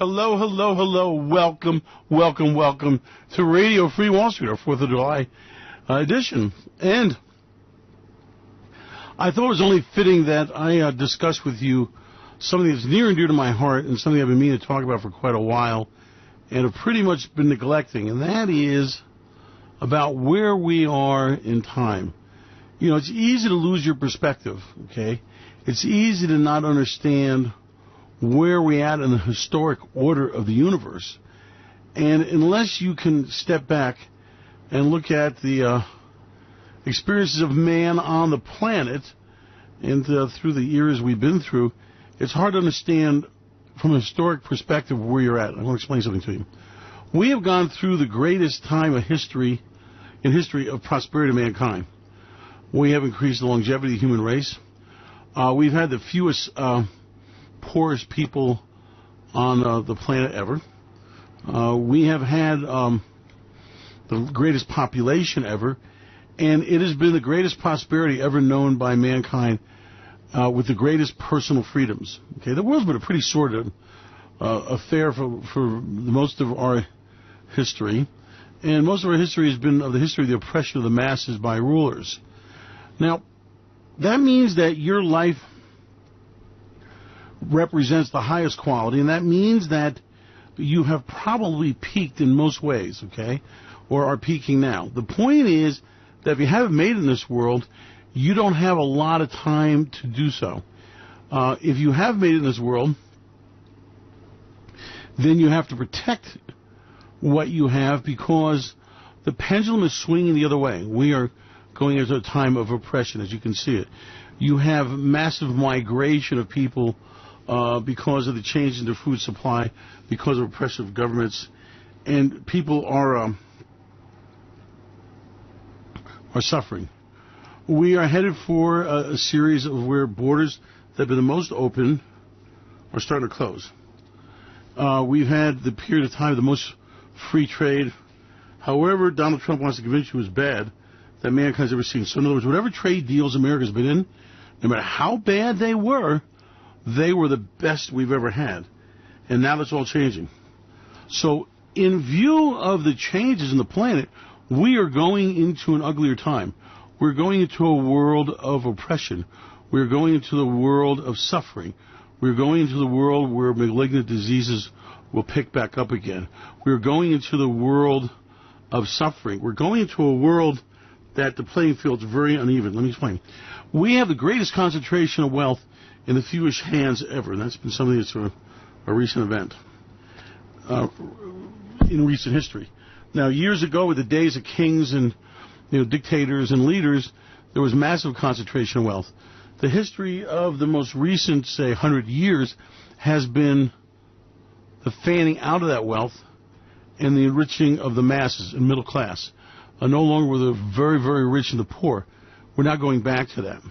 Hello, hello, hello. Welcome, welcome, welcome to Radio Free Wall Street, our 4th of July edition. And I thought it was only fitting that I discuss with you something that's near and dear to my heart and something I've been meaning to talk about for quite a while and have pretty much been neglecting, and that is about where we are in time. You know, it's easy to lose your perspective, okay? It's easy to not understand where we're at in the historic order of the universe. And unless you can step back and look at the experiences of man on the planet and through the eras we've been through, it's hard to understand from a historic perspective where you're at. I want to explain something to you. We have gone through the greatest time of history of prosperity of mankind. We have increased the longevity of the human race. We've had the fewest poorest people on the planet ever. We have had the greatest population ever, and it has been the greatest prosperity ever known by mankind with the greatest personal freedoms. Okay, the world's been a pretty sordid affair for most of our history, and most of our history has been of the history of the oppression of the masses by rulers. Now, that means that your life represents the highest quality, and that means that you have probably peaked in most ways, okay, or are peaking now. The point is that if you haven't made it in this world, you don't have a lot of time to do so. If you have made it in this world, then you have to protect what you have because the pendulum is swinging the other way. We are going into a time of oppression, as you can see it. You have massive migration of people because of the change in the food supply, because of oppressive governments, and people are suffering. We are headed for a series of where borders that have been the most open are starting to close. We've had the period of time, the most free trade. However, Donald Trump wants to convince you is bad that mankind's ever seen. So in other words, whatever trade deals America's been in, no matter how bad they were the best we've ever had. And now that's all changing. So in view of the changes in the planet, we are going into an uglier time. We're going into a world of oppression. We're going into the world of suffering. We're going into the world where malignant diseases will pick back up again. We're going into the world of suffering. We're going into a world that the playing field's very uneven. Let me explain. We have the greatest concentration of wealth in the fewest hands ever. And that's been something that's a recent event in recent history. Now, years ago, with the days of kings and dictators and leaders, there was massive concentration of wealth. The history of the most recent, say, 100 years has been the fanning out of that wealth and the enriching of the masses and middle class. No longer were the very, very rich and the poor. We're now going back to that.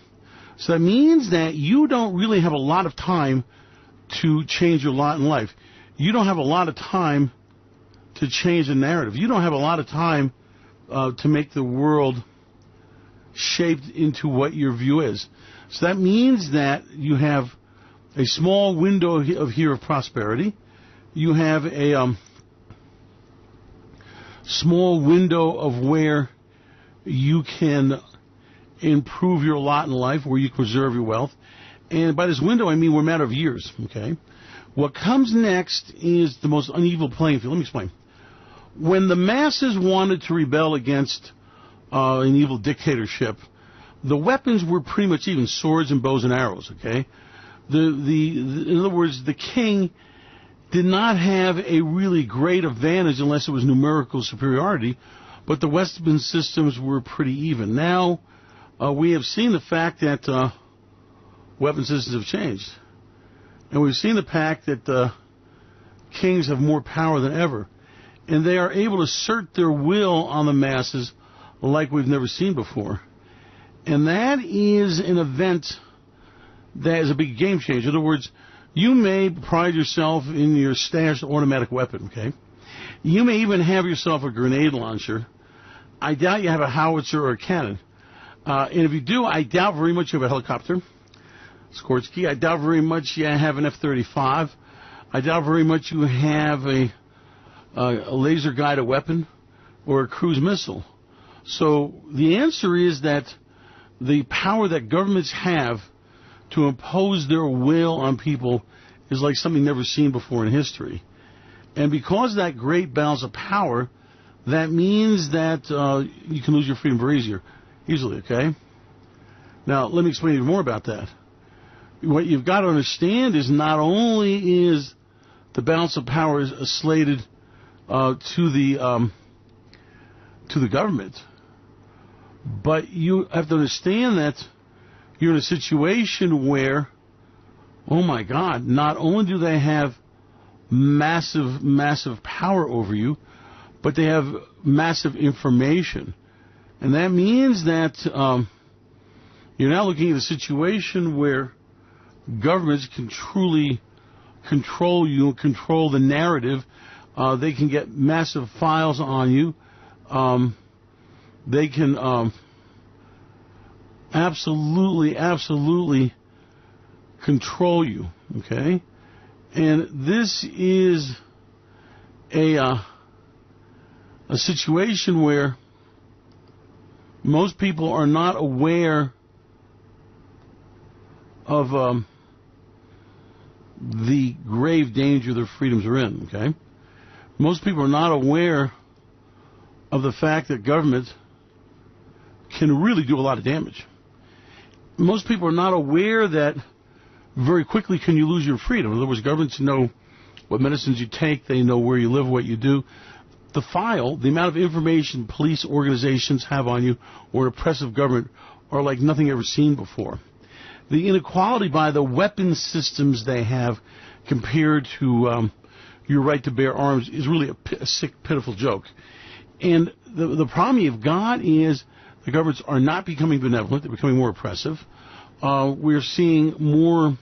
So that means that you don't really have a lot of time to change your lot in life. You don't have a lot of time to change the narrative. You don't have a lot of time to make the world shaped into what your view is. So that means that you have a small window of prosperity. You have a small window of where you can improve your lot in life, where you can preserve your wealth. And by this window, I mean we're a matter of years, okay? What comes next is the most uneven playing field. Let me explain. When the masses wanted to rebel against an evil dictatorship, the weapons were pretty much even swords and bows and arrows, okay? In other words, the king did not have a really great advantage unless it was numerical superiority, but the Western systems were pretty even. Now, we have seen the fact that weapon systems have changed. And we've seen the fact that kings have more power than ever. And they are able to assert their will on the masses like we've never seen before. And that is an event that is a big game changer. In other words, you may pride yourself in your stashed automatic weapon, okay? You may even have yourself a grenade launcher. I doubt you have a howitzer or a cannon. And if you do, I doubt very much you have a helicopter, Skorsky. I doubt very much you have an F-35. I doubt very much you have a laser-guided weapon or a cruise missile. So the answer is that the power that governments have to impose their will on people is like something never seen before in history. And because of that great balance of power, that means that you can lose your freedom very easily, okay? Now, let me explain even more about that. What you've got to understand is not only is the balance of power slated to the government, but you have to understand that you're in a situation where, oh my God, not only do they have massive power over you, but they have massive information. And that means that you're now looking at a situation where governments can truly control you, control the narrative. They can get massive files on you. They can absolutely control you, okay? And this is a situation where most people are not aware of the grave danger their freedoms are in, okay? Most people are not aware of the fact that government can really do a lot of damage. Most people are not aware that very quickly can you lose your freedom. In other words, governments know what medicines you take, they know where you live, what you do. The file, the amount of information police organizations have on you or oppressive government are like nothing ever seen before. The inequality by the weapon systems they have compared to your right to bear arms is really a sick, pitiful joke. And the problem you've got is the governments are not becoming benevolent. They're becoming more oppressive. We're seeing more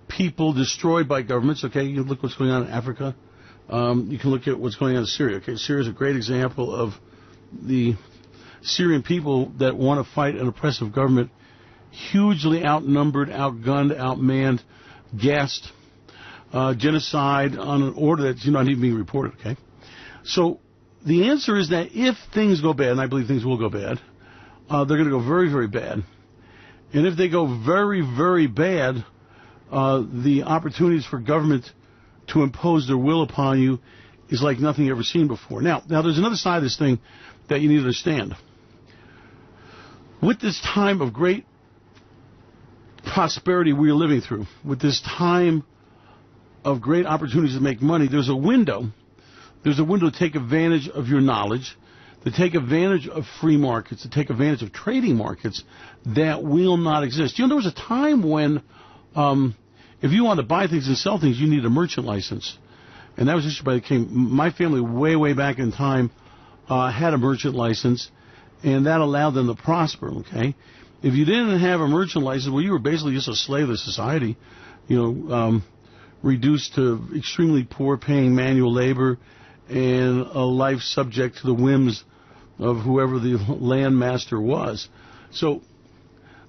people destroyed by governments. Okay, you look what's going on in Africa. You can look at what's going on in Syria. Okay, Syria is a great example of the Syrian people that want to fight an oppressive government, hugely outnumbered, outgunned, outmanned, gassed, genocide on an order that's not even being reported. Okay, so the answer is that if things go bad, and I believe things will go bad, they're going to go very, very bad. And if they go very, very bad, the opportunities for government to impose their will upon you is like nothing ever seen before. Now, there's another side of this thing that you need to understand. With this time of great prosperity we're living through, with this time of great opportunities to make money, there's a window. There's a window to take advantage of your knowledge, to take advantage of free markets, to take advantage of trading markets that will not exist. You know, there was a time when if you wanted to buy things and sell things, you needed a merchant license. And that was issued by the king. My family, way back in time, had a merchant license, and that allowed them to prosper, okay? If you didn't have a merchant license, well, you were basically just a slave of society, reduced to extremely poor-paying manual labor and a life subject to the whims of whoever the landmaster was. So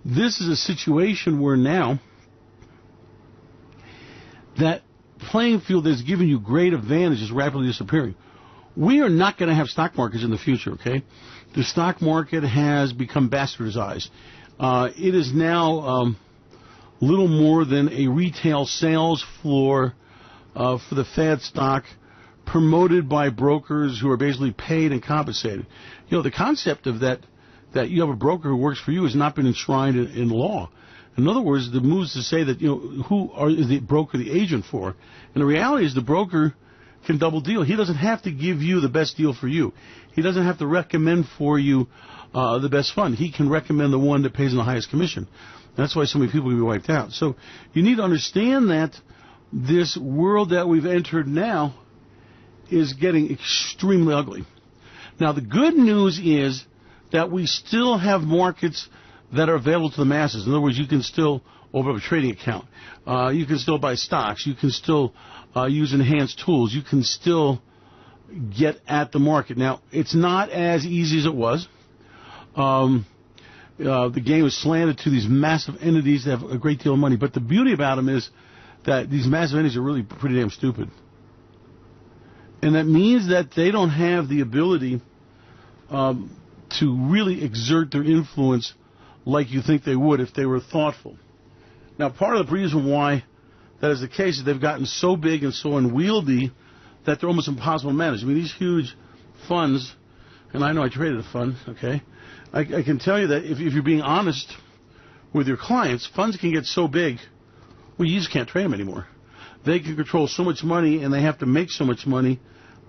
this is a situation where now that playing field that's given you great advantage is rapidly disappearing. We are not going to have stock markets in the future, okay? The stock market has become bastardized. It is now little more than a retail sales floor for the fad stock, promoted by brokers who are basically paid and compensated. You know, the concept of that you have a broker who works for you has not been enshrined in law. In other words, the moves to say that, is the broker the agent for? And the reality is the broker can double deal. He doesn't have to give you the best deal for you. He doesn't have to recommend for you the best fund. He can recommend the one that pays the highest commission. That's why so many people will be wiped out. So you need to understand that this world that we've entered now is getting extremely ugly. Now, the good news is that we still have markets that are available to the masses. In other words, you can still open up a trading account. You can still buy stocks. You can still use enhanced tools. You can still get at the market. Now, it's not as easy as it was. The game is slanted to these massive entities that have a great deal of money. But the beauty about them is that these massive entities are really pretty damn stupid. And that means that they don't have the ability to really exert their influence like you think they would if they were thoughtful. Now, part of the reason why that is the case is they've gotten so big and so unwieldy that they're almost impossible to manage. I mean, these huge funds, and I know I traded a fund, okay? I can tell you that if you're being honest with your clients, funds can get so big, well, you just can't trade them anymore. They can control so much money, and they have to make so much money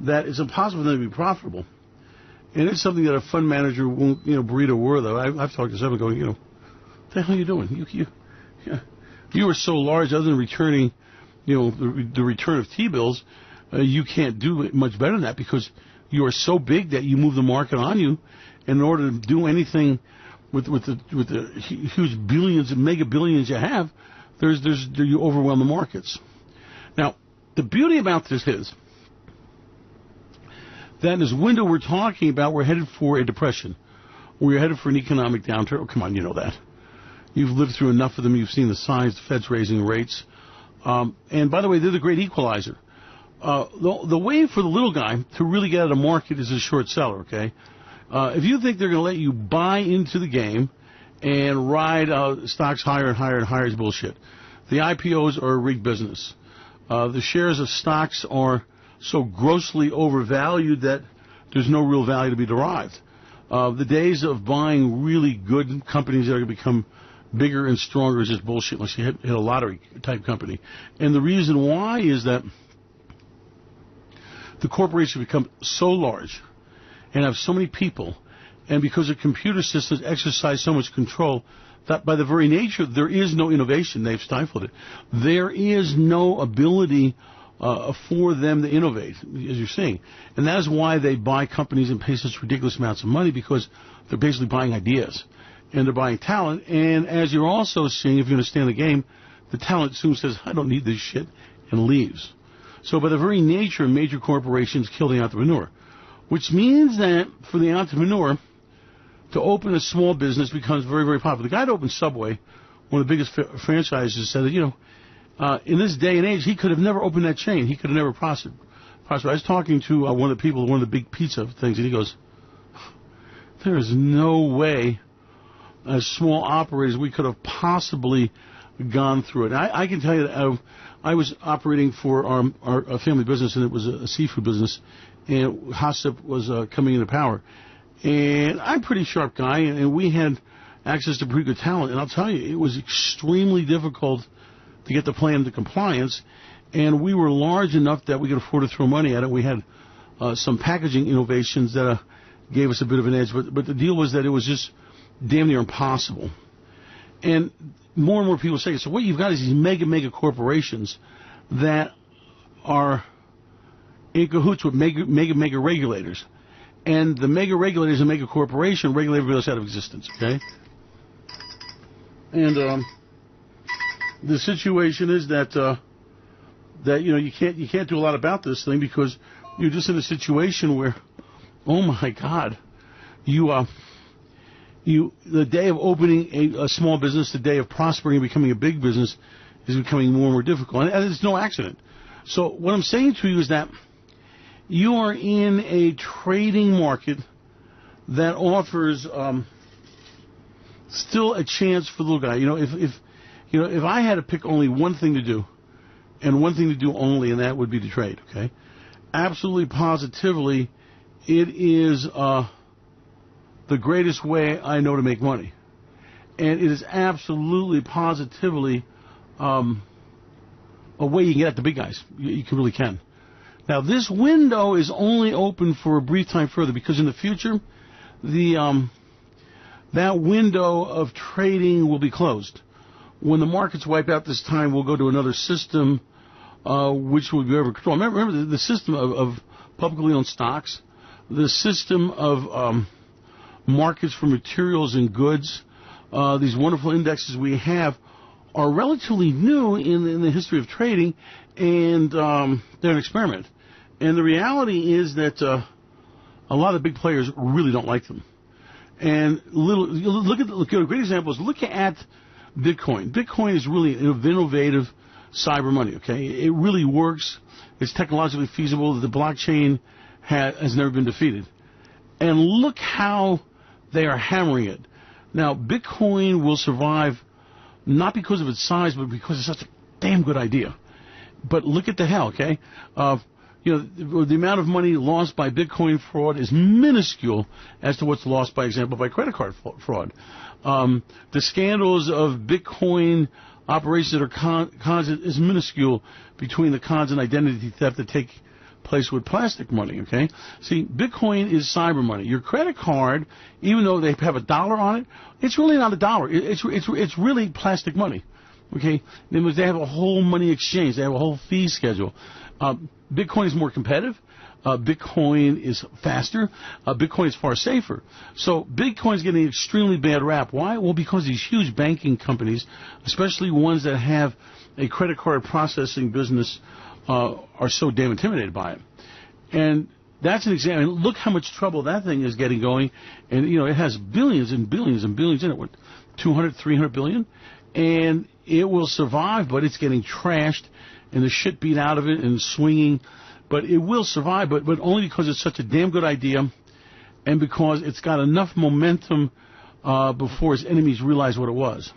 that it's impossible for them to be profitable. And it's something that a fund manager won't, breathe a word of. I've talked to someone going, what the hell are you doing? You are so large, other than returning, the return of T-bills, you can't do much better than that because you are so big that you move the market on you. And in order to do anything with the huge billions and mega billions you have, you overwhelm the markets. Now, the beauty about this is that in this window we're talking about, we're headed for a depression. We're headed for an economic downturn. Oh, come on, you know that. You've lived through enough of them. You've seen the signs, the Fed's raising rates. And by the way, they're the great equalizer. The way for the little guy to really get out of the market is a short seller, okay? If you think they're going to let you buy into the game and ride stocks higher and higher and higher, is bullshit. The IPOs are a rigged business. The shares of stocks are so grossly overvalued that there's no real value to be derived. The days of buying really good companies that are going to become bigger and stronger is just bullshit unless you hit a lottery-type company. And the reason why is that the corporations become so large and have so many people, and because the computer systems exercise so much control, that by the very nature, there is no innovation. They've stifled it. There is no ability for them to innovate, as you're seeing. And that is why they buy companies and pay such ridiculous amounts of money, because they're basically buying ideas. And they're buying talent. And as you're also seeing, if you understand the game, the talent soon says, I don't need this shit, and leaves. So by the very nature, major corporations kill the entrepreneur, which means that for the entrepreneur to open a small business becomes very, very popular. The guy that opened Subway, one of the biggest franchises, said that, in this day and age, he could have never opened that chain. He could have never prospered. I was talking to one of the people, one of the big pizza things, and he goes, there is no way as small operators we could have possibly gone through it. I can tell you that I was operating for our family business, and it was a seafood business, and HOSIP was coming into power. And I'm a pretty sharp guy, and we had access to pretty good talent. And I'll tell you, it was extremely difficult to get the plan into compliance, and we were large enough that we could afford to throw money at it. We had some packaging innovations that gave us a bit of an edge, but the deal was that it was just damn near impossible. And more people say, so what you've got is these mega corporations that are in cahoots with mega regulators. And the mega regulators and mega corporation regulate everybody else out of existence, okay? And the situation is that you can't do a lot about this thing, because you're just in a situation where, oh my God, the day of opening a small business, the day of prospering and becoming a big business is becoming more and more difficult. And it's no accident. So what I'm saying to you is that you are in a trading market that offers still a chance for the little guy. If I had to pick only one thing to do, and one thing to do only, and that would be to trade, okay? Absolutely positively, it is the greatest way I know to make money. And it is absolutely positively a way you can get at the big guys. You really can. Now, this window is only open for a brief time further, because in the future, that window of trading will be closed. When the markets wipe out this time, we'll go to another system which will be over control. Remember the system of publicly owned stocks, the system of markets for materials and goods, these wonderful indexes we have are relatively new in the history of trading, and they're an experiment. And the reality is that a lot of big players really don't like them. And a great example is look at Bitcoin. Bitcoin is really an innovative cyber money, okay? It really works. It's technologically feasible. The blockchain has never been defeated. And look how they are hammering it. Now, Bitcoin will survive not because of its size, but because it's such a damn good idea. But look at the hell, okay? The amount of money lost by Bitcoin fraud is minuscule as to what's lost, by example, by credit card fraud. The scandals of Bitcoin operations that are cons is minuscule between the cons and identity theft that take place with plastic money, okay? See, Bitcoin is cyber money. Your credit card, even though they have $1 on it, it's really not $1. It's really plastic money, okay? They have a whole money exchange. They have a whole fee schedule. Bitcoin is more competitive. Bitcoin is faster. Bitcoin is far safer. So Bitcoin is getting an extremely bad rap. Why? Well, because these huge banking companies, especially ones that have a credit card processing business, are so damn intimidated by it. And that's an example. Look how much trouble that thing is getting going. And, it has billions and billions and billions in it. What, 200, 300 billion? And it will survive, but it's getting trashed and the shit beat out of it and swinging. But it will survive, but only because it's such a damn good idea and because it's got enough momentum before its enemies realize what it was.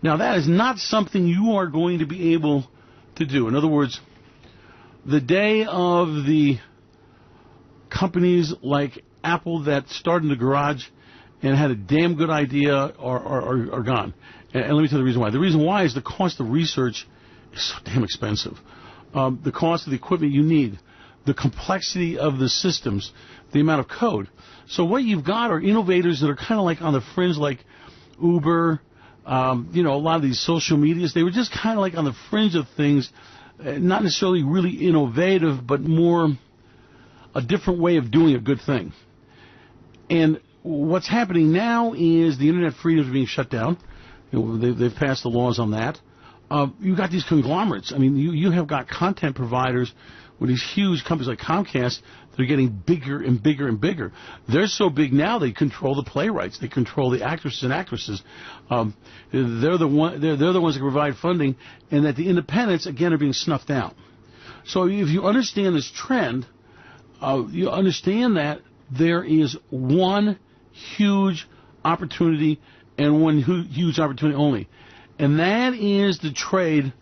Now, that is not something you are going to be able to do. In other words, the day of the companies like Apple that started in the garage and had a damn good idea are gone. And let me tell you the reason why. The reason why is the cost of research is so damn expensive. The cost of the equipment you need, the complexity of the systems, the amount of code. So what you've got are innovators that are kind of like on the fringe, like Uber, a lot of these social medias. They were just kind of like on the fringe of things, not necessarily really innovative, but more a different way of doing a good thing. And what's happening now is the internet freedoms are being shut down. They've passed the laws on that. You've got these conglomerates. I mean, you have got content providers with these huge companies like Comcast that are getting bigger and bigger and bigger. They're so big now they control the playwrights. They control the actresses and actresses. They're the ones that provide funding, and that the independents, again, are being snuffed out. So if you understand this trend, you understand that there is one huge opportunity and one huge opportunity only. And that is the trade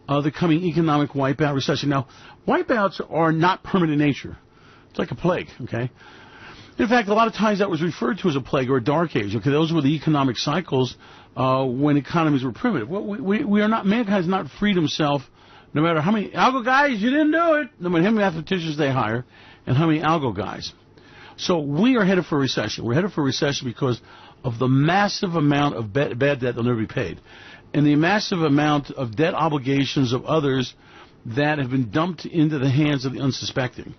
of the coming economic wipeout recession. Now, wipeouts are not permanent in nature. It's like a plague, okay? In fact, a lot of times that was referred to as a plague or a dark age, okay? Those were the economic cycles when economies were primitive. Well, we are not, mankind has not freed himself, no matter how many algo guys, you didn't do it, no matter how many mathematicians they hire, and how many algo guys. So we are headed for a recession. We're headed for a recession because of the massive amount of bad debt that will never be paid, and the massive amount of debt obligations of others that have been dumped into the hands of the unsuspecting,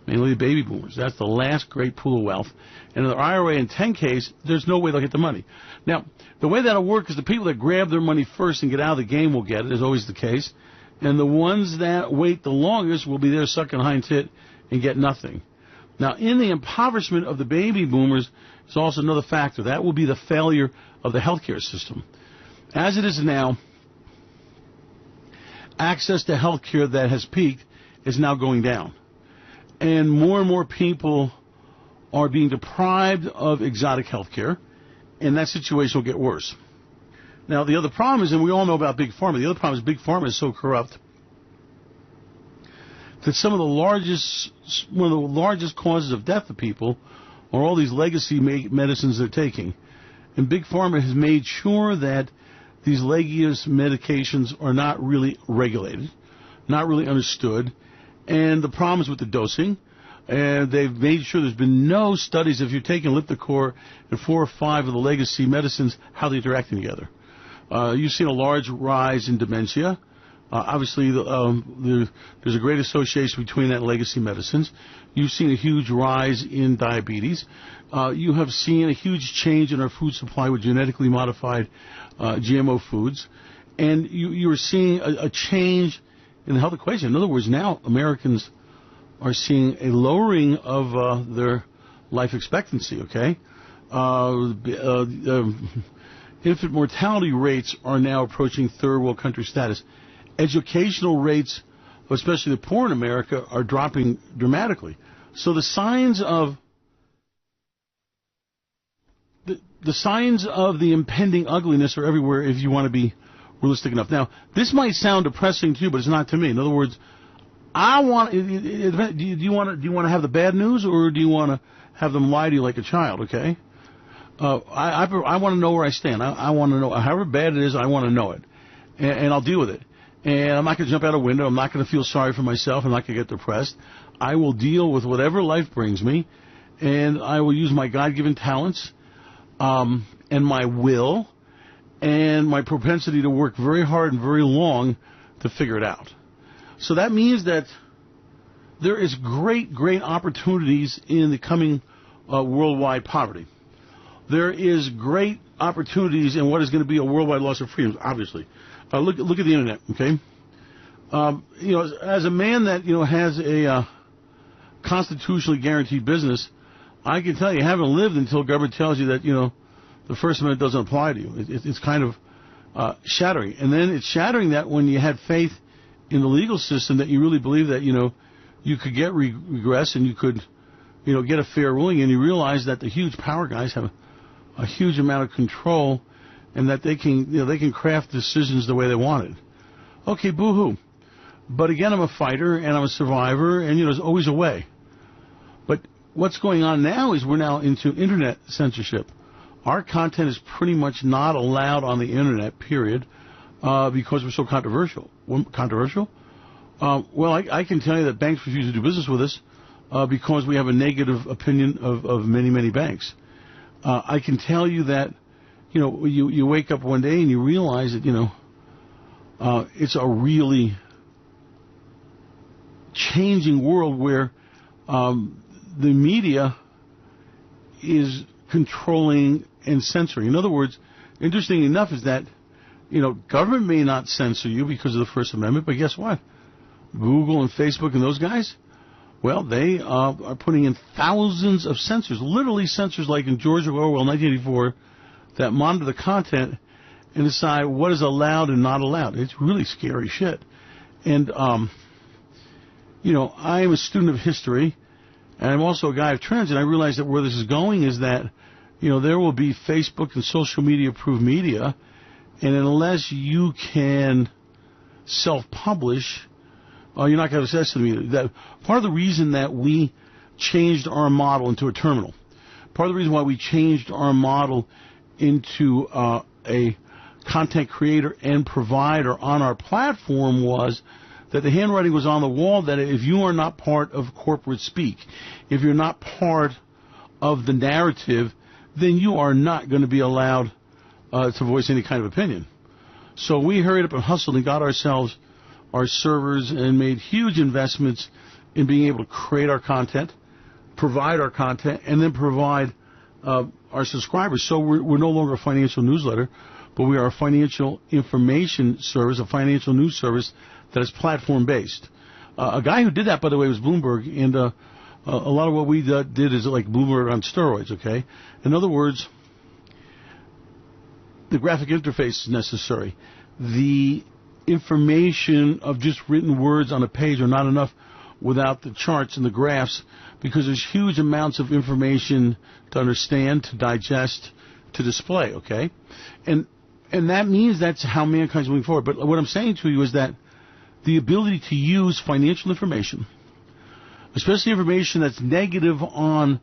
mainly the baby boomers. That's the last great pool of wealth. And in the IRA and 10Ks, there's no way they'll get the money. Now, the way that'll work is the people that grab their money first and get out of the game will get it, as always the case. And the ones that wait the longest will be there sucking hind tit and get nothing. Now, in the impoverishment of the baby boomers is also another factor. That will be the failure of the healthcare system. As it is now, access to health care that has peaked is now going down. And more people are being deprived of exotic health care, and that situation will get worse. Now, the other problem is, and we all know about Big Pharma, the other problem is Big Pharma is so corrupt that one of the largest causes of death of people are all these legacy medicines they're taking. And Big Pharma has made sure that these legacy medications are not really regulated, not really understood, and the problems with the dosing. And they've made sure there's been no studies, if you're taking Lipticor and 4 or 5 of the legacy medicines, how they're interacting together. You've seen a large rise in dementia. Obviously, there's a great association between that and legacy medicines. You've seen a huge rise in diabetes. You have seen a huge change in our food supply with genetically modified GMO foods. And you are seeing a change in the health equation. In other words, now Americans are seeing a lowering of their life expectancy, okay? Infant mortality rates are now approaching third world country status. educational rates, especially the poor in America, are dropping dramatically. So the signs of the impending ugliness are everywhere if you want to be realistic enough. Now, this might sound depressing to you, but it's not to me. In other words, do you want to have the bad news, or do you want to have them lie to you like a child? Okay, I want to know where I stand. I want to know, however bad it is, I want to know it, and I'll deal with it. And I'm not going to jump out a window. I'm not going to feel sorry for myself. I'm not going to get depressed. I will deal with whatever life brings me, and I will use my God-given talents, and my will, and my propensity to work very hard and very long to figure it out. So that means that there is great opportunities in the coming worldwide poverty. There is great opportunities in what is going to be a worldwide loss of freedoms, obviously. Look at the internet, okay? As a man that, has a constitutionally guaranteed business, I can tell you, haven't lived until government tells you that, the First Amendment doesn't apply to you. It's kind of shattering. And then it's shattering that when you had faith in the legal system, that you really believe that, you could get regress and you could, get a fair ruling, and you realize that the huge power guys have a huge amount of control, and that they can craft decisions the way they want it. Okay, boo-hoo. But again, I'm a fighter, and I'm a survivor, and, there's always a way. But what's going on now is we're now into internet censorship. Our content is pretty much not allowed on the internet, period, because we're so controversial. Controversial? Well, I can tell you that banks refuse to do business with us because we have a negative opinion of many, many banks. I can tell you that, you wake up one day and you realize that, it's a really changing world where the media is controlling and censoring. In other words, interesting enough is that, government may not censor you because of the First Amendment, but guess what? Google and Facebook and those guys, well, they are putting in thousands of censors, literally censors like in George Orwell, 1984, that monitor the content and decide what is allowed and not allowed. It's really scary shit. And, I am a student of history, and I'm also a guy of trends, and I realize that where this is going is that, there will be Facebook and social media-approved media, and unless you can self-publish, you're not going to have access to the media. Part of the reason that we changed our model into a terminal, part of the reason why we changed our model into a content creator and provider on our platform was that the handwriting was on the wall that if you are not part of corporate speak, if you're not part of the narrative, then you are not going to be allowed to voice any kind of opinion. So we hurried up and hustled and got ourselves our servers and made huge investments in being able to create our content, provide our content, and then provide our subscribers. So we're no longer a financial newsletter, but we are a financial information service, a financial news service that is platform-based. A guy who did that, by the way, was Bloomberg, and a lot of what we did is like Bloomberg on steroids, okay? In other words, the graphic interface is necessary. The information of just written words on a page are not enough without the charts and the graphs, because there's huge amounts of information to understand, to digest, to display, okay? And that means that's how mankind's moving forward. But what I'm saying to you is that the ability to use financial information, especially information that's negative on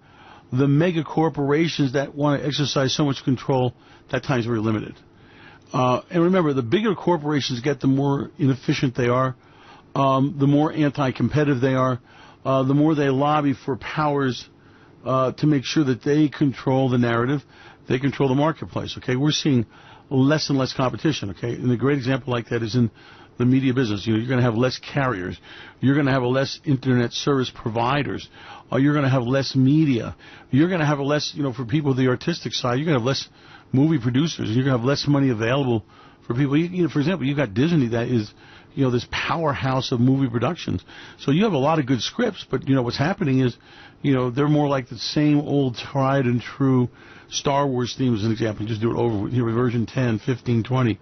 the mega corporations that want to exercise so much control, that time is very limited. And remember, the bigger corporations get, the more inefficient they are, the more anti-competitive they are, the more they lobby for powers to make sure that they control the narrative, they control the marketplace, okay? We're seeing less and less competition, okay? And a great example like that is in the media business. You're going to have less carriers. You're going to have less internet service providers. You're going to have less media. You're going to have less, for people with the artistic side, you're going to have less movie producers. You're going to have less money available for people. For example, you've got Disney that is, this powerhouse of movie productions. So you have a lot of good scripts, but, what's happening is, they're more like the same old tried and true Star Wars themes, as an example. Just do it over with, version 10, 15, 20.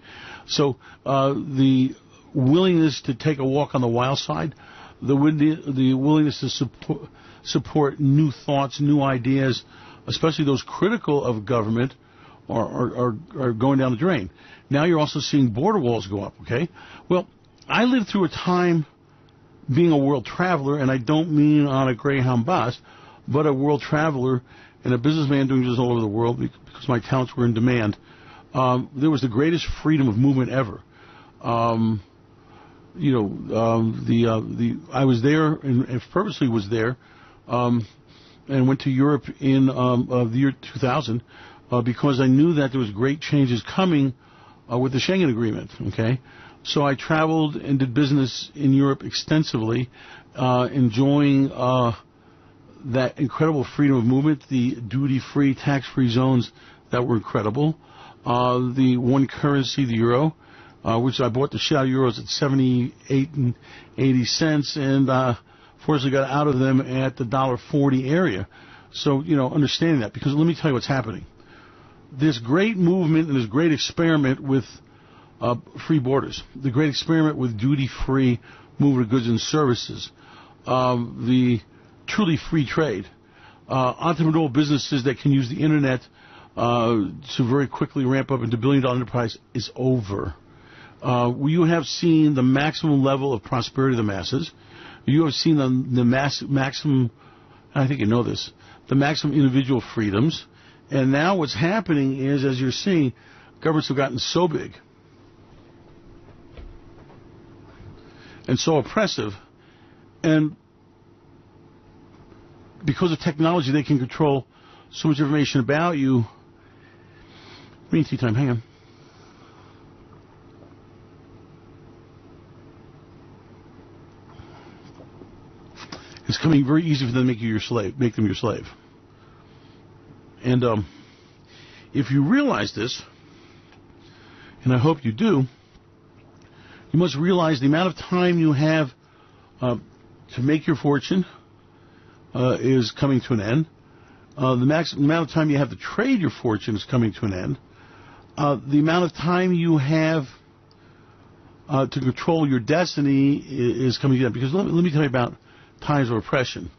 So the willingness to take a walk on the wild side, the willingness to support new thoughts, new ideas, especially those critical of government, are going down the drain. Now you're also seeing border walls go up, okay? Well, I lived through a time being a world traveler, and I don't mean on a Greyhound bus, but a world traveler and a businessman doing business all over the world because my talents were in demand. There was the greatest freedom of movement ever. I was there and purposely was there, and went to Europe in the year 2000 because I knew that there was great changes coming with the Schengen Agreement. Okay, so I traveled and did business in Europe extensively, enjoying that incredible freedom of movement, the duty-free, tax-free zones that were incredible, the one currency, the euro, which I bought the shit out of euros at 78 and 80 cents, and fortunately got out of them at the $1.40 area. So, understanding that, because let me tell you what's happening. This great movement and this great experiment with free borders, the great experiment with duty-free movement of goods and services, the truly free trade, entrepreneurial businesses that can use the internet to very quickly ramp up into billion-dollar enterprise is over. You have seen the maximum level of prosperity of the masses. You have seen the maximum, I think you know this, the maximum individual freedoms. And now what's happening is, as you're seeing, governments have gotten so big and so oppressive, and because of technology, they can control so much information about you. Green tea time, hang on. It's becoming very easy for them to make them your slave. And if you realize this, and I hope you do, you must realize the amount of time you have to make your fortune is coming to an end. The amount of time you have to trade your fortune is coming to an end. The amount of time you have to control your destiny is coming to an end. Because let me tell you about times of oppression.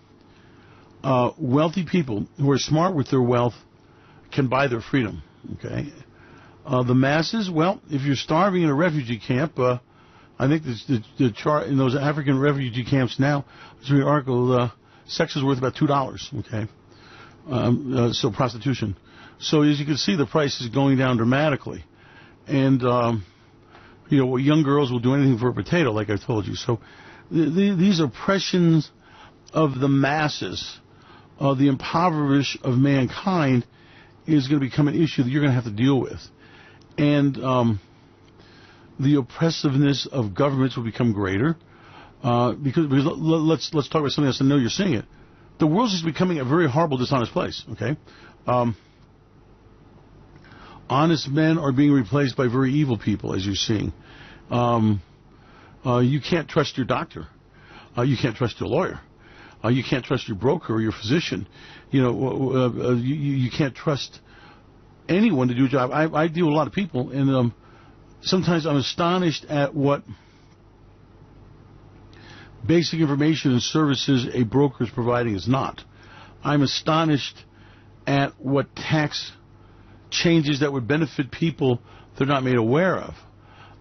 Wealthy people who are smart with their wealth can buy their freedom. Okay, the masses. Well, if you're starving in a refugee camp, I think the chart in those African refugee camps now. There's an article. Sex is worth about $2. Okay, so prostitution. So as you can see, the price is going down dramatically, and young girls will do anything for a potato, like I told you. So these oppressions of the masses, the impoverishment of mankind, is going to become an issue that you're going to have to deal with, and the oppressiveness of governments will become greater. Because let's talk about something else. I know you're seeing it. The world is becoming a very horrible, dishonest place. Okay, honest men are being replaced by very evil people, as you're seeing. You can't trust your doctor. You can't trust your lawyer. You can't trust your broker or your physician. You can't trust anyone to do a job. I deal with a lot of people, and sometimes I'm astonished at what basic information and services a broker is providing is not. I'm astonished at what tax changes that would benefit people they're not made aware of.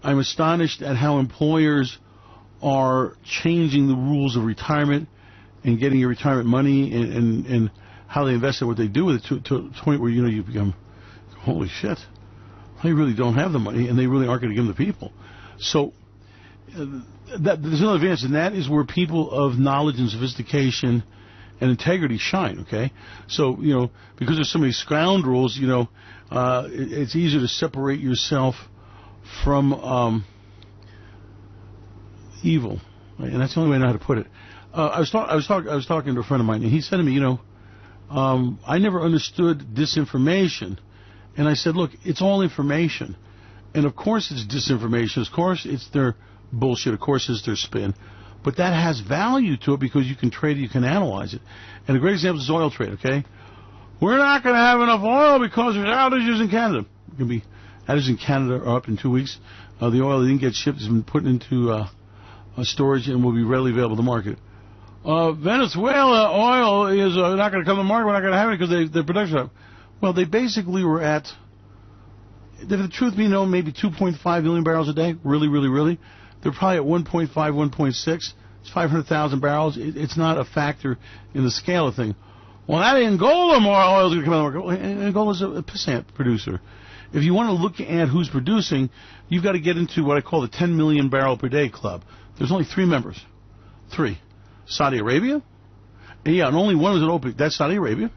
I'm astonished at how employers are changing the rules of retirement and getting your retirement money and how they invest it, what they do with it, to a point where you become, holy shit, they really don't have the money and they really aren't going to give them to people. So there's another advantage, and that is where people of knowledge and sophistication and integrity shine. Okay, so because there's so many scoundrels, it's easier to separate yourself from evil, and that's the only way I know how to put it. I was talking to a friend of mine, and he said to me, I never understood disinformation, and I said, look, it's all information, and of course it's disinformation, of course it's their bullshit, of course it's their spin, but that has value to it because you can trade it, you can analyze it. And a great example is oil trade. Okay, we're not going to have enough oil because there's outages in Canada. It can be That is in Canada, are up in 2 weeks. The oil that didn't get shipped has been put into storage and will be readily available to market. Venezuela oil is not going to come to market. We're not going to have it because their production up. Well, they basically were at, if the truth be known, maybe 2.5 million barrels a day. Really, really, really. They're probably at 1.5, 1.6. It's 500,000 barrels. It's not a factor in the scale of thing. Well, that Angola oil is going to come out of the market. Well, Angola's a pissant producer. If you want to look at who's producing, you've got to get into what I call the 10 million barrel per day club. There's only 3 members. 3. Saudi Arabia. And only one was at OPEC. That's Saudi Arabia.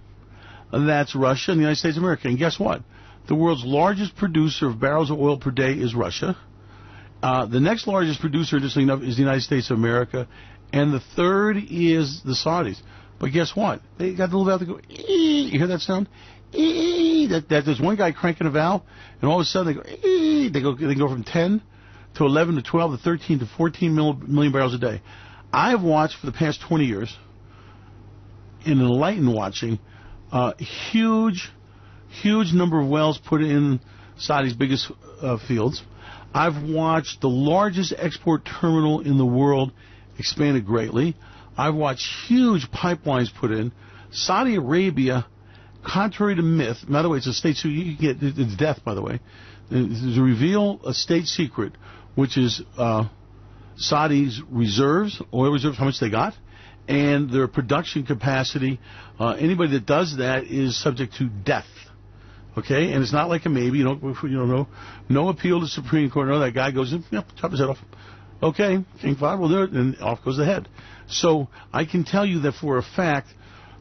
That's Russia and the United States of America. And guess what? The world's largest producer of barrels of oil per day is Russia. The next largest producer, just so you know, is the United States of America. And the third is the Saudis. But guess what? They got the little valve to go, ee. You hear that sound? Ee. There's one guy cranking a valve, and all of a sudden they go, ee. They go from 10 to 11 to 12 to 13 to 14 million barrels a day. I've watched for the past 20 years, in enlightened watching, huge number of wells put in Saudi's biggest fields. I've watched the largest export terminal in the world expanded greatly. I've watched huge pipelines put in. Saudi Arabia, contrary to myth, by the way, it's a state secret. You can get it's death, by the way. To reveal a state secret, which is Saudi's reserves, oil reserves, how much they got, and their production capacity. Anybody that does that is subject to death. Okay, and it's not like a maybe. You don't no appeal to Supreme Court. No, that guy goes in, chop his head off. Okay, King Fahd will do it, and off goes the head. So I can tell you that for a fact,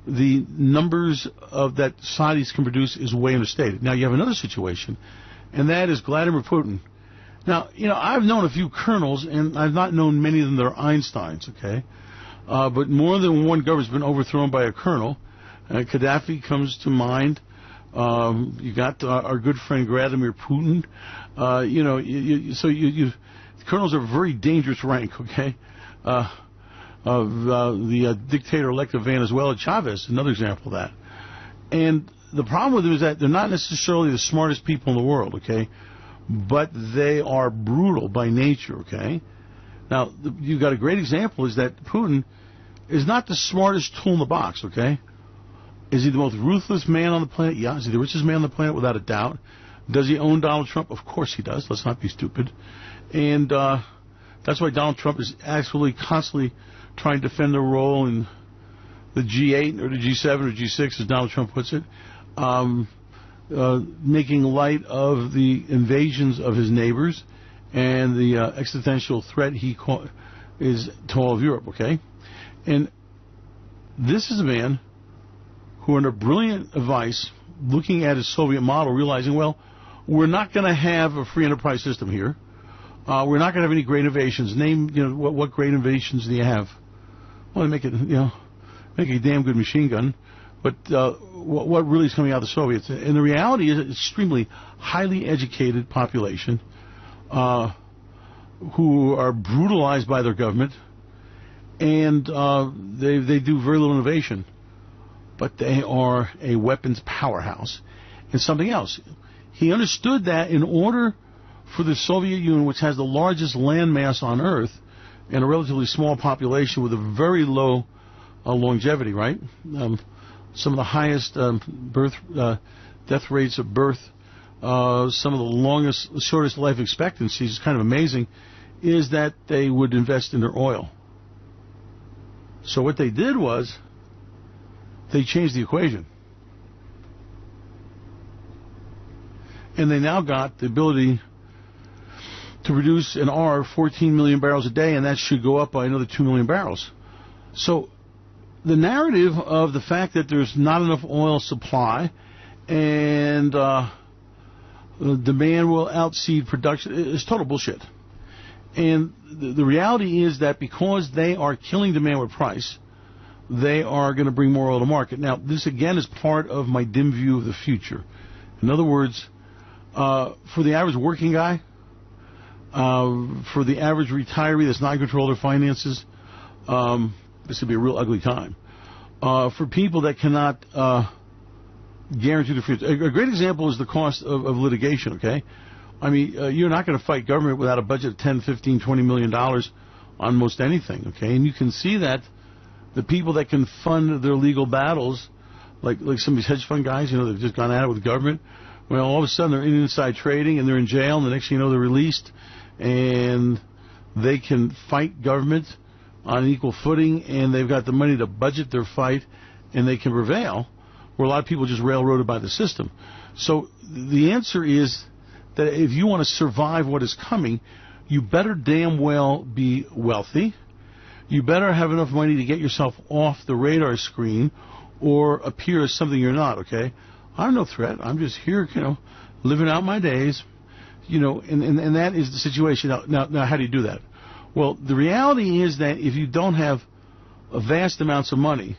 the numbers of that Saudis can produce is way understated. Now you have another situation, and that is Vladimir Putin. Now, I've known a few colonels, and I've not known many of them that are Einsteins, okay? But more than one government's been overthrown by a colonel. Gaddafi comes to mind. You got our good friend Vladimir Putin. Colonels are a very dangerous rank, okay? The dictator-elect of Venezuela, Chavez, another example of that. And the problem with them is that they're not necessarily the smartest people in the world, okay? But they are brutal by nature, okay? Now, you've got a great example is that Putin is not the smartest tool in the box, okay? Is he the most ruthless man on the planet? Yeah. Is he the richest man on the planet? Without a doubt. Does he own Donald Trump? Of course he does. Let's not be stupid. And that's why Donald Trump is actually constantly trying to defend the role in the G8 or the G7 or G6, as Donald Trump puts it, making light of the invasions of his neighbors and the existential threat he is to all of Europe, okay? And this is a man who, under brilliant advice, looking at his Soviet model, realizing, well, we're not going to have a free enterprise system here. We're not going to have any great innovations. Name, what great innovations do you have? Well, make it, make a damn good machine gun. But what really is coming out of the Soviets? And the reality is, an extremely highly educated population who are brutalized by their government, and they do very little innovation. But they are a weapons powerhouse. And something else, he understood that in order for the Soviet Union, which has the largest landmass on Earth and a relatively small population with a very low longevity, right? Some of the highest death rates of birth, some of the shortest life expectancies, is kind of amazing, is that they would invest in their oil. So what they did was they changed the equation. And they now got the ability to produce an 14 million barrels a day, and that should go up by another 2 million barrels. So the narrative of the fact that there's not enough oil supply and demand will outseed production is total bullshit. And the reality is that because they are killing demand with price, they are going to bring more oil to market. Now, this again is part of my dim view of the future. In other words, for the average working guy, for the average retiree that's not in control of their finances, this would be a real ugly time. For people that cannot guarantee the future. A great example is the cost of litigation, okay? I mean, you're not going to fight government without a budget of 10, 15, 20 million dollars on most anything, okay? And you can see that the people that can fund their legal battles, like some of these hedge fund guys, they've just gone at it with the government. Well, all of a sudden they're in inside trading and they're in jail, and the next thing you know they're released, and they can fight government on an equal footing, and they've got the money to budget their fight, and they can prevail, where a lot of people just railroaded by the system. So the answer is that if you want to survive what is coming, you better damn well be wealthy. You better have enough money to get yourself off the radar screen or appear as something you're not, okay? I'm no threat. I'm just here, living out my days, and that is the situation. Now, how do you do that? Well, the reality is that if you don't have vast amounts of money,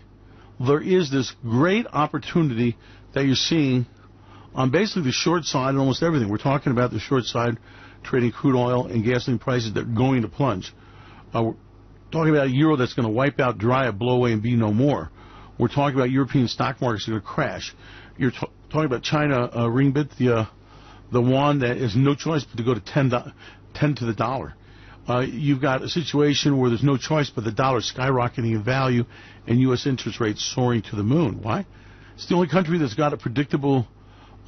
there is this great opportunity that you're seeing on basically the short side and almost everything. We're talking about the short side trading crude oil and gasoline prices that are going to plunge. We're talking about a euro that's going to wipe out, dry up, blow away, and be no more. We're talking about European stock markets that are going to crash. You're talking about China ringgit, the yuan that has no choice but to go to 10 to the dollar. You've got a situation where there's no choice but the dollar skyrocketing in value and U.S. interest rates soaring to the moon. Why? It's the only country that's got a predictable,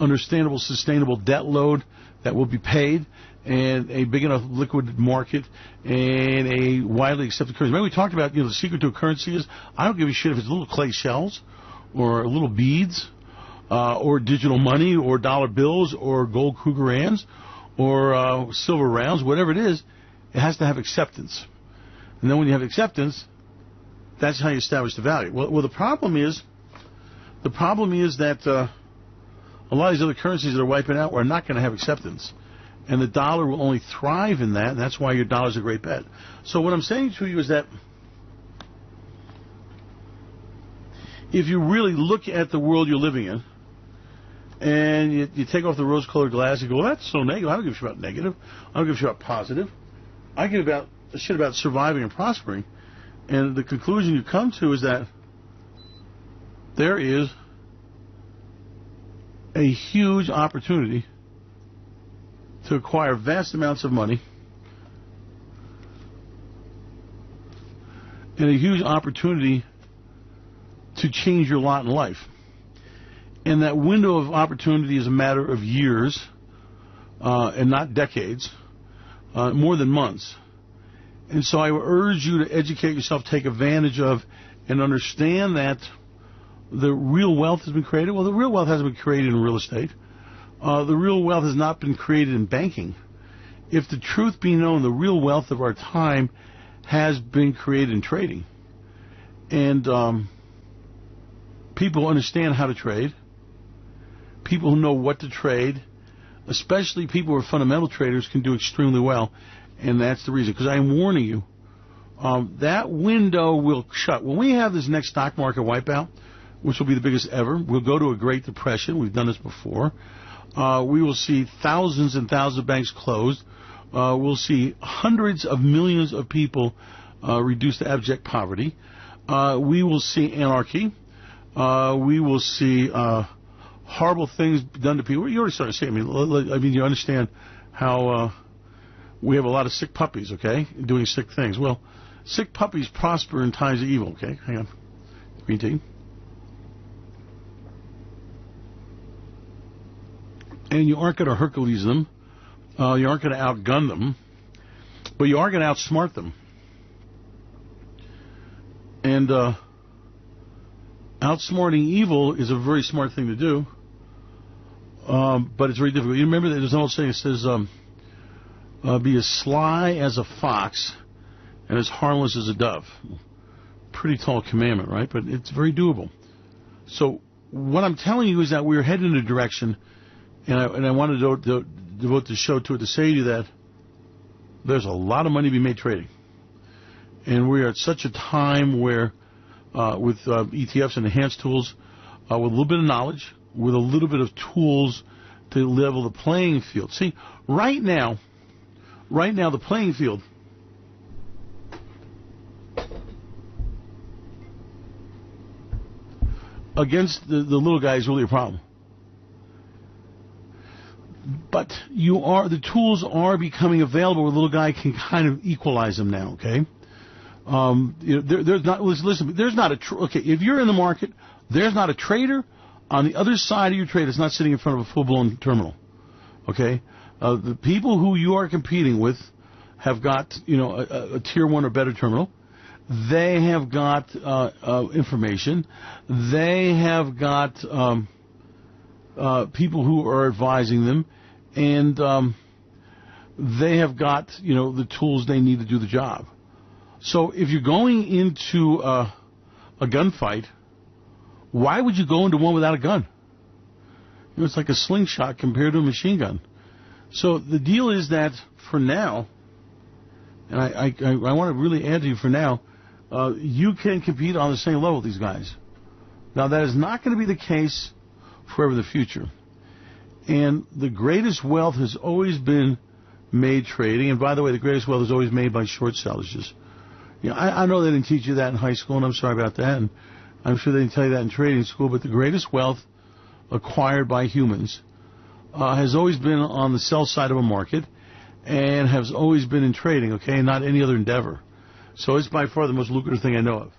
understandable, sustainable debt load that will be paid, and a big enough liquid market, and a widely accepted currency. Remember we talked about, the secret to a currency is, I don't give a shit if it's little clay shells, or little beads, or digital money, or dollar bills, or gold Krugerrands, or silver rounds, whatever it is, it has to have acceptance. And then when you have acceptance, that's how you establish the value. Well, the problem is that a lot of these other currencies that are wiping out are not going to have acceptance. And the dollar will only thrive in that, and that's why your dollar's a great bet. So what I'm saying to you is that if you really look at the world you're living in, and you take off the rose-colored glasses, you go, well, that's so negative. I don't give a shit about negative. I don't give a shit about positive. I give a shit about surviving and prospering. And the conclusion you come to is that there is a huge opportunity to acquire vast amounts of money and a huge opportunity to change your lot in life. And that window of opportunity is a matter of years and not decades, more than months. And so I would urge you to educate yourself, take advantage of, and understand that the real wealth has been created. Well, the real wealth hasn't been created in real estate. The real wealth has not been created in banking. If the truth be known, the real wealth of our time has been created in trading. And people who understand how to trade, people who know what to trade, especially people who are fundamental traders, can do extremely well. And that's the reason. Because I am warning you, that window will shut. When we have this next stock market wipeout, which will be the biggest ever, we'll go to a Great Depression. We've done this before. We will see thousands and thousands of banks closed. We'll see hundreds of millions of people reduced to abject poverty. We will see anarchy. We will see horrible things done to people. You already started saying. I mean, you understand how we have a lot of sick puppies, okay, doing sick things. Well, sick puppies prosper in times of evil. Okay, hang on. Green tea. And you aren't going to Hercules them. You aren't going to outgun them. But you are going to outsmart them. And outsmarting evil is a very smart thing to do. But it's very difficult. You remember that there's an old saying that says, be as sly as a fox and as harmless as a dove. Pretty tall commandment, right? But it's very doable. So what I'm telling you is that we're heading in a direction, and I wanted to devote the show to it to say to you that there's a lot of money to be made trading. And we are at such a time where, with ETFs and enhanced tools, with a little bit of knowledge, with a little bit of tools to level the playing field. See, right now, the playing field against the little guy is really a problem. But the tools are becoming available where the little guy can kind of equalize them now, okay? There's not, listen, there's not okay, if you're in the market, there's not a trader on the other side of your trade that's not sitting in front of a full-blown terminal, okay? The people who you are competing with have got, a tier 1 or better terminal. They have got information. They have got people who are advising them, and they have got, the tools they need to do the job. So if you're going into a gunfight, why would you go into one without a gun? It's like a slingshot compared to a machine gun. So the deal is that for now, and I want to really add to you for now, you can compete on the same level with these guys. Now, that is not going to be the case forever in the future. And the greatest wealth has always been made trading. And by the way, the greatest wealth is always made by short sellers. Just, I know they didn't teach you that in high school, and I'm sorry about that. And I'm sure they didn't tell you that in trading school. But the greatest wealth acquired by humans has always been on the sell side of a market and has always been in trading, okay, not any other endeavor. So it's by far the most lucrative thing I know of.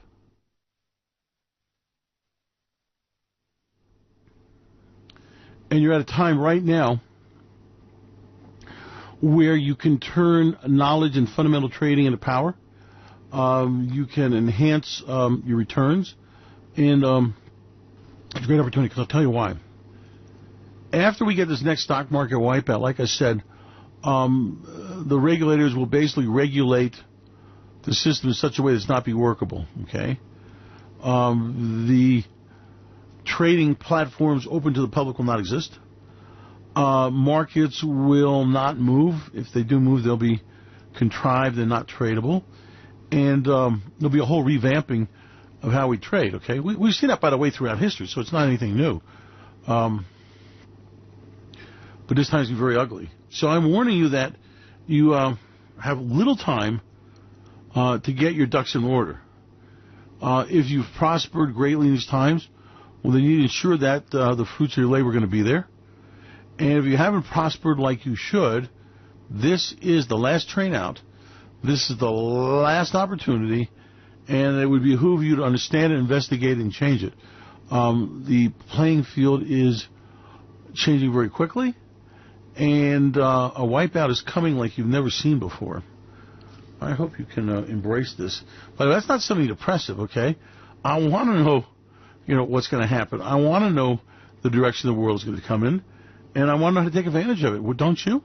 And you're at a time right now where you can turn knowledge and fundamental trading into power. You can enhance your returns. And it's a great opportunity because I'll tell you why. After we get this next stock market wipeout, like I said, the regulators will basically regulate the system in such a way that it's not be workable, okay? The trading platforms open to the public will not exist. Markets will not move. If they do move, they'll be contrived and not tradable. And there'll be a whole revamping of how we trade, okay? We've seen that, by the way, throughout history, so it's not anything new. But this time it's going to be very ugly. So I'm warning you that you have little time to get your ducks in order. If you've prospered greatly in these times, well, then you need to ensure that the fruits of your labor are going to be there. And if you haven't prospered like you should, this is the last train out. This is the last opportunity, and it would behoove you to understand it, investigate it, and change it. The playing field is changing very quickly, and a wipeout is coming like you've never seen before. I hope you can embrace this. But that's not something depressive, okay? I want to know, what's going to happen. I want to know the direction the world is going to come in, and I want to know how to take advantage of it. Well, don't you?